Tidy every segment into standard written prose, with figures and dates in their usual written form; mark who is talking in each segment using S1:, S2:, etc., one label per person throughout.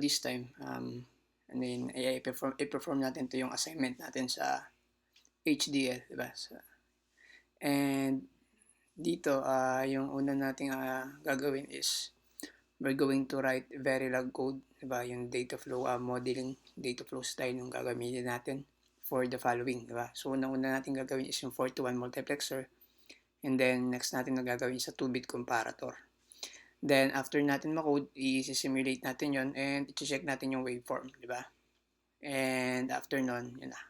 S1: This time, and then i-perform natin to yung assignment natin sa HDL, diba? And dito, yung una nating gagawin is we're going to write Verilog code, diba? Yung data flow modeling, data flow style yung gagamitin natin for the following, diba? So, una natin gagawin is yung 4 to 1 multiplexer. And then, next natin na gagawin sa 2-bit comparator. Then, after natin makode, i-simulate natin yon and i-check natin yung waveform, di ba? And after nun, yun na.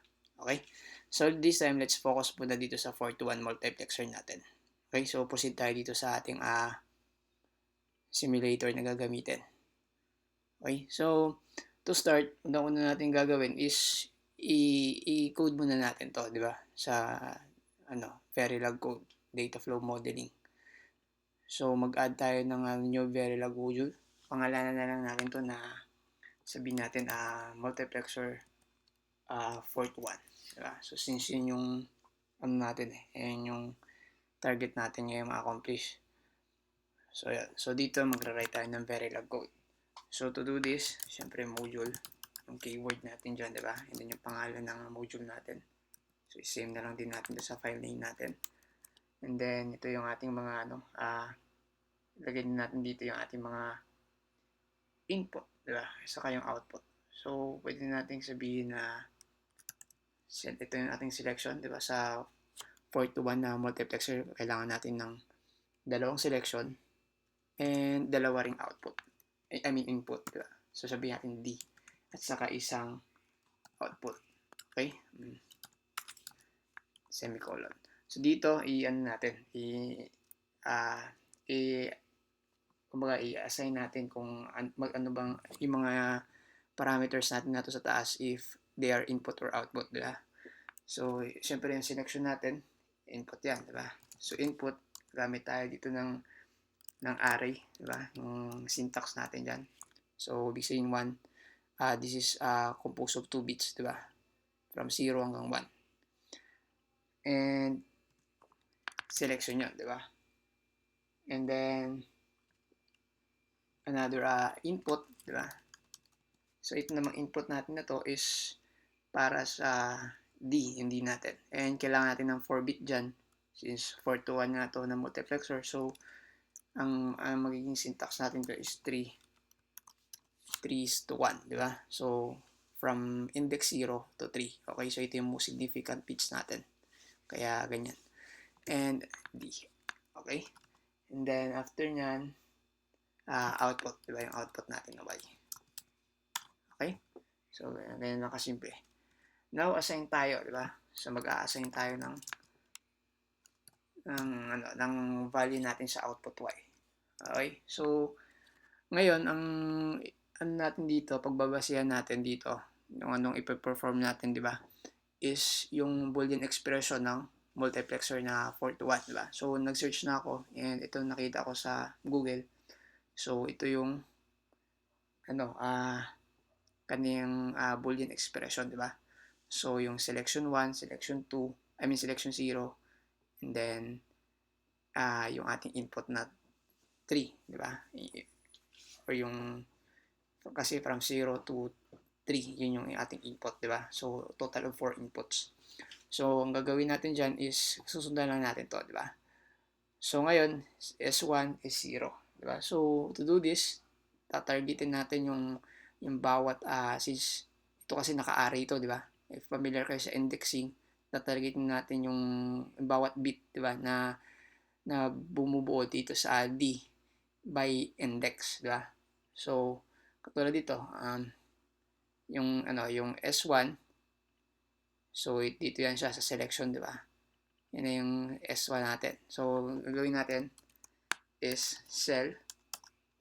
S1: Okay? So, this time, let's focus muna dito sa 4 to 1 multiplexer natin. Okay? So, proceed tayo dito sa ating simulator na gagamitin. Okay? So, to start, una natin gagawin is i-code muna natin to, di ba? Sa Verilog code, data flow modeling. So, mag-add tayo ng new Verilog module. Pangalanan na lang natin to na sabihin natin multiplexer 4 to 1. Diba? So, since yun yung natin yan yung target natin ngayon ma-accomplish. So, yan. So, dito magra-write tayo ng Verilog code. So, to do this, syempre module, yung keyword natin dyan, diba? And then yung pangalan ng module natin. So, same na lang din natin sa file name natin. And then, ito yung ating mga ilagay natin dito yung ating mga input, diba? Saka yung output. So, pwede natin sabihin na ito yung ating selection, diba? Sa 4 to 1 na multiplexer, kailangan natin ng dalawang selection and dalawa ring output. I mean input, diba? So, sabihin natin D at saka isang output. Okay? Semicolon. So, dito, i-assign natin kung ano bang yung mga parameters natin na to sa taas if they are input or output, diba? So, syempre yung selection natin, input yan, diba? So, input, gamit tayo dito ng array, diba? Yung syntax natin dyan. So, ibig sabihin 1, this is composed of 2 bits, diba? From 0 hanggang 1. And, selection yun, diba? And then, another input, diba? So, ito namang input natin na to is para sa D, yung D natin. And kailangan natin ng 4-bit dyan since 4 to 1 nga to na multiplexer. So, ang magiging syntax natin to is 3 is to 1, diba? So, from index 0 to 3. Okay, so ito yung most significant bits natin. Kaya, ganyan. And D. Okay? And then, after nyan, output, diba? Yung output natin na Y. Okay? So, ganyan lang kasimple. Now, assign tayo, di ba? So, mag-a-assign tayo ng value natin sa output Y. Okay? So, ngayon, ang natin dito, pagbabasihan natin dito, yung anong ipe-perform natin, di ba? Is yung Boolean expression ng multiplexer na 4 to 1, di ba? So, nag-search na ako and ito nakita ko sa Google. So, ito yung kaniyang Boolean expression, di ba? So, yung selection 1, selection 2, selection 0, and then, yung ating input na 3, di ba? Or yung, kasi from 0 to 3, yun yung ating input, di ba? So, total of 4 inputs. So, ang gagawin natin dyan is, susundan lang natin to, di ba? So, ngayon, S1 is 0, di ba? So, to do this, tatargetin natin yung bawat, since ito kasi naka-array ito, di ba? If familiar kayo sa indexing, tatargetin natin yung bawat bit, di ba, na bumubuo dito sa D by index, di ba? So, katulad dito, yung S1, so dito yan siya sa selection, di ba? Yan na yung S1 natin. So, gagawin natin is cell,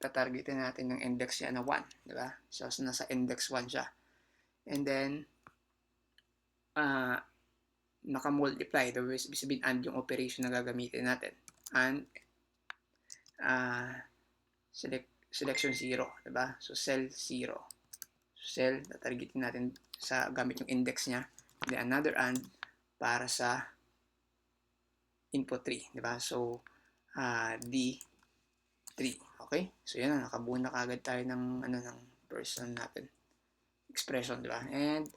S1: tatargetin natin yung index niya na 1, di ba? So, nasa index 1 siya. And then, naka-multiply, ibig sabihin and yung operation na gagamitin natin. And selection 0, diba? So, cell 0. So, cell, tatargetin natin sa gamit yung index niya. Then, another and para sa input 3, diba? So, D3. Okay? So, yan na, nakabuo na kagad tayo ng first natin expression, di ba? And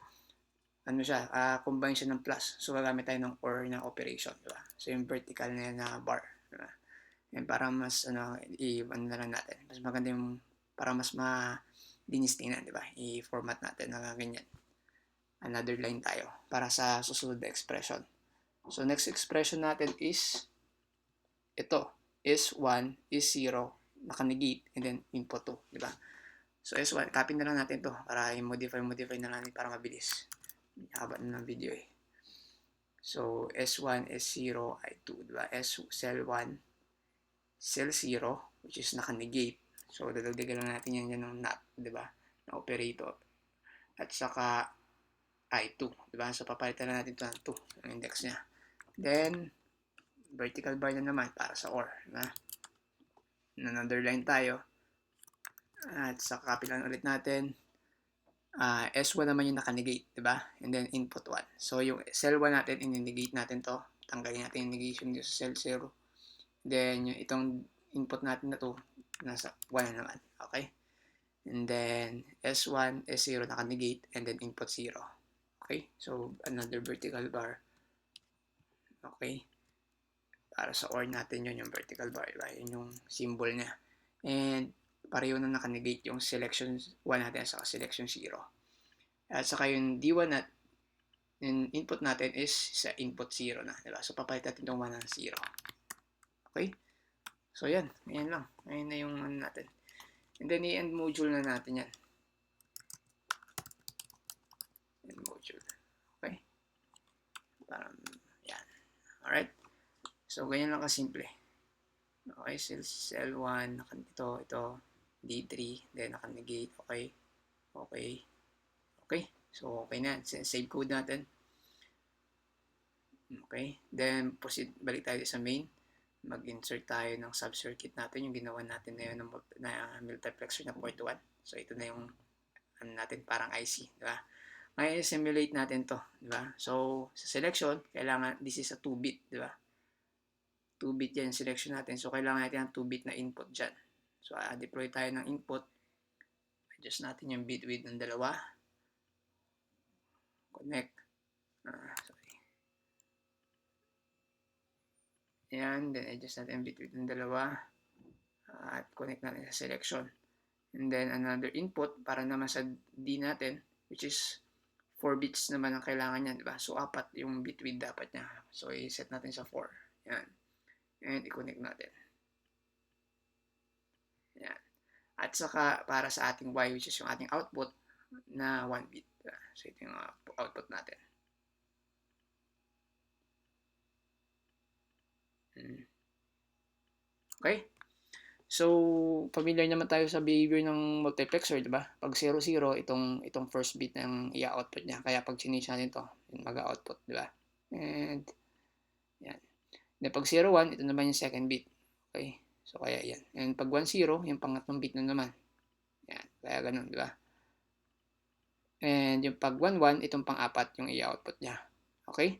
S1: ano siya, combine siya ng plus. So gagamit tayo ng OR na operation, di ba? So yung vertical na yan na bar, di ba? And para mas ano na lang natin. Mas maganda yung para mas malinis tingnan, di ba? I-format natin na ganyan. Another line tayo para sa susunod na expression. So next expression natin is ito. Is 1, is 0, naka-negate, and then input 2, di ba? So S1, copy na lang natin to para i-modify na lang para mabilis. Haba na ng video eh. So S1, S0 ay 2, di ba? Cell 1, cell 0, which is naka-negate. So dadagdagan lang natin yan ng not, di ba? Na operator. At saka I2, di ba? So papalitan na natin ito ng 2, ang index niya. Then vertical bar na naman para sa OR, di ba? Underline tayo. At sa copy lang ulit natin. S1 naman yung naka-negate, diba? And then input 1. So yung cell 1 natin, in-negate natin to. Tanggalin natin yung negation dito sa cell 0. Then yung itong input natin na to, nasa 1 na naman. Okay? And then S1, S0 naka-negate, and then input 0. Okay? So another vertical bar. Okay? Para sa OR natin yun, yung vertical bar, diba? Yun yung symbol niya. And pareho na naka-negate yung selection 1 natin sa selection 0. At saka yung D1 na yung input natin is sa input 0 na, diba? So papalit natin itong 1 ng 0. Okay? So yan, ayan lang. Ayan na yung ano natin. And then i-end module na natin yan. End module. Okay? Parang yan. Alright? So ganyan lang kasimple. Okay, cell 1, ito, D3, then naka-negate, okay, so okay na, save code natin, okay, then proceed, balik tayo sa main, mag-insert tayo ng sub-circuit natin, yung ginawa natin na yun, na multiplexer na port 1, so ito na yung, ano natin, parang IC, diba, ngayon simulate natin to, diba, so sa selection, kailangan, this is a 2-bit, diba, 2-bit yan selection natin, so kailangan natin ang 2-bit na input dyan. So, deploy tayo ng input. Adjust natin yung bit width ng dalawa. Connect. Sorry. Ayan. Then, adjust natin yung bit width ng dalawa. At connect natin sa selection. And then, another input para naman sa D natin, which is 4 bits naman ang kailangan niya, diba? So, 4 yung bit width dapat niya. So, i-set natin sa 4. Ayan. And, i-connect natin. Ayan. At saka para sa ating Y, which is yung ating output na 1 bit. So ito yung output natin. Okay? So familiar naman tayo sa behavior ng multiplexer, di ba? Pag 0, 0, itong first bit ng i-output niya. Kaya pag change natin ito, mag-output, di ba? And yan. Then pag 0, 1, ito naman yung second bit. Okay? So kaya yan. And pag 1, 0, yung pangatlong bit na naman. Yan. Kaya ganun, di ba? And yung pag 1, 1, itong pang-apat yung i-output niya. Okay?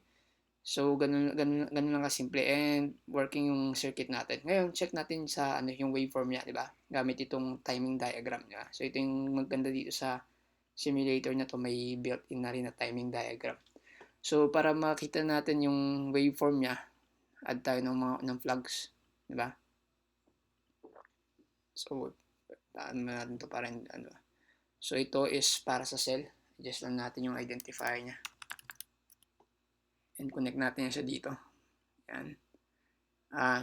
S1: So, ganun lang kasimple. And working yung circuit natin. Ngayon, check natin sa yung waveform niya, di ba? Gamit itong timing diagram niya. So, ito yung maganda dito sa simulator na to, may built-in na rin na timing diagram. So, para makita natin yung waveform niya, add tayo ng flags, di ba? So, taan mo natin to para So, ito is para sa cell. Adjust lang natin yung identifier niya. And connect natin siya dito. Yan.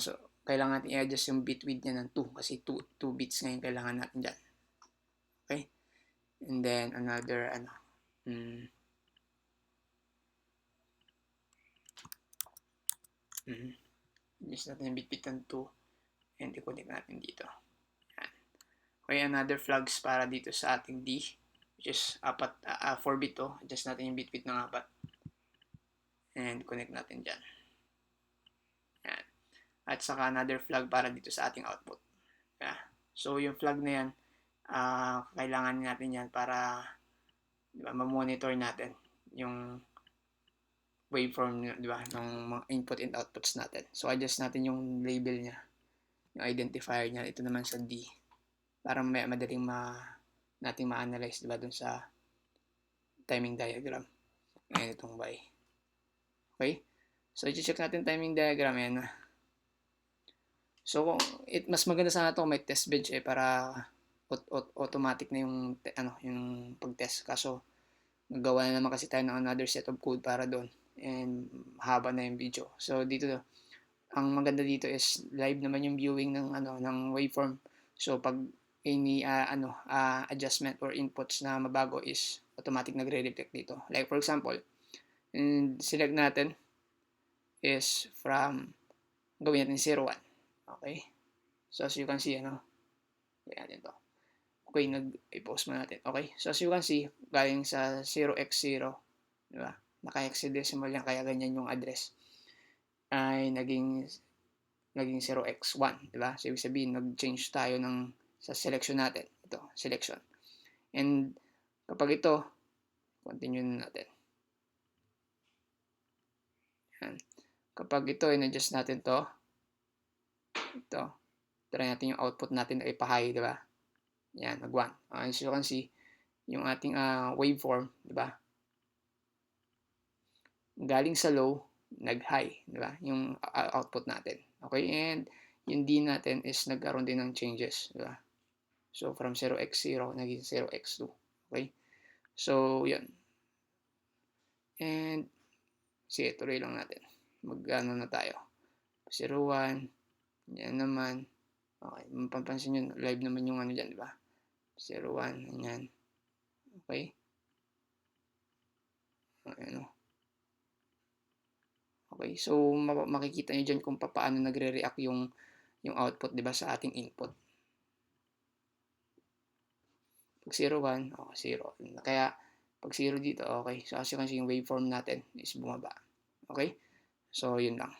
S1: So, kailangan natin i-adjust yung bit width niya ng 2 kasi 2 bits ngayon kailangan natin dyan. Okay? And then, another, adjust natin yung bit width ng 2 and i-connect natin dito. Okay, another flags para dito sa ating D, which is 4 bit to. Adjust natin yung bit width ng 4. And connect natin dyan. Yan. At saka another flag para dito sa ating output. Yeah. So, yung flag na yan, kailangan natin yan para diba, ma-monitor natin yung waveform, diba, ng input and outputs natin. So, adjust natin yung label niya, yung identifier niya. Ito naman sa D. Para madaling nating ma-analyze, diba, dun sa timing diagram. Ayan itong y. Okay? So, i-check natin timing diagram. Ayan na. So, mas maganda sana ito may test bench para automatic na yung yung pag-test. Kaso, nagawa na naman kasi tayo ng another set of code para doon. And haba na yung video. So, dito ang maganda dito is live naman yung viewing ng waveform. So, pag any adjustment or inputs na mabago is automatic nagre-reflect dito. Like for example, select natin is from gawin natin 0, 1. Okay? So as you can see, gawin natin to. Okay, i-post mo natin. Okay? So as you can see, galing sa 0x0, di ba? Naka-hexadecimal yan, kaya ganyan yung address. Ay naging 0x1, di ba? So ibig sabihin, nag-change tayo sa selection natin. Ito, selection. And kapag ito, continue na natin. Yan. Kapag ito, in-adjust natin to, try natin yung output natin na ipa-high, di ba? Yan, nag-1. As you can see, yung ating waveform, di ba? Galing sa low, nag-high, di ba? Yung output natin. Okay, and yung D natin is nagkaroon din ng changes, di ba? So, from 0x0, naging 0x2. Okay? So, yun. And, sige, tuloy lang natin. Mag-ano na tayo. 0, 1. Yan naman. Okay, mapapansin nyo, live naman yung dyan, di ba? 0, 1, yan. Okay? Ayan. Okay, so makikita nyo dyan kung paano nagre-react yung output, di ba, sa ating input. Pag 0, 1, 0. Kaya, pag 0 dito, okay. So, as you can see, yung waveform natin is bumaba. Okay? So, yun lang.